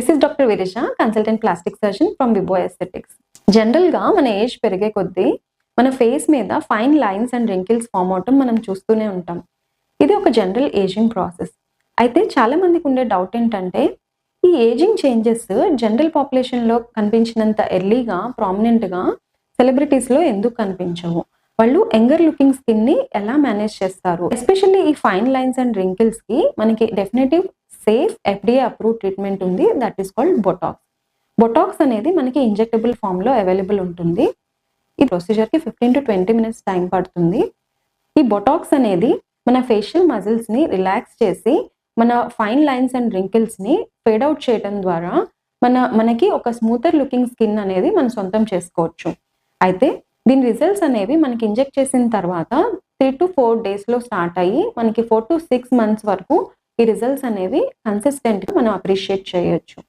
This is doctor Virisha, consultant plastic surgeon from Vibo Aesthetics. జనరల్గా మన age పెరిగే కొద్దీ మన ఫేస్ మీద fine lines and wrinkles form అవటం మనం చూస్తూనే ఉంటాం. ఇది ఒక జనరల్ ఏజింగ్ ప్రాసెస్. అయితే చాలా మందికి ఉండే డౌట్ ఏంటంటే, ఈ ఏజింగ్ చేంజెస్ జనరల్ పాపులేషన్లో కనిపించినంత ఎర్లీగా, ప్రామినెంట్గా సెలబ్రిటీస్లో ఎందుకు కనిపించవు? వాళ్ళు యంగర్ లుకింగ్ స్కిన్ని ఎలా మేనేజ్ చేస్తారు? ఎస్పెషల్లీ ఈ ఫైన్ లైన్స్ అండ్ రింకిల్స్కి మనకి definitive safe FDA approve treatment ఉంది, that is called Botox. Botox అనేది మనకి ఇంజెక్టబుల్ ఫామ్లో అవైలబుల్ ఉంటుంది. ఈ ప్రొసీజర్కి 15 to 20 మినిట్స్ టైం పడుతుంది. ఈ బొటాక్స్ అనేది మన ఫేషియల్ మజిల్స్ని రిలాక్స్ చేసి మన ఫైన్ లైన్స్ అండ్ రింకిల్స్ని ఫేడ్ అవుట్ చేయడం ద్వారా మనకి ఒక స్మూతర్ లుకింగ్ స్కిన్ అనేది మనం సొంతం చేసుకోవచ్చు. అయితే దీని రిజల్ట్స్ అనేవి మనకి ఇంజెక్ట్ చేసిన తర్వాత 3 to 4 డేస్లో స్టార్ట్ అయ్యి మనకి 4 to 6 months వరకు ఈ రిజల్ట్స్ అనేవి కన్సిస్టెంట్గా మనం అప్రిషియేట్ చేయొచ్చు.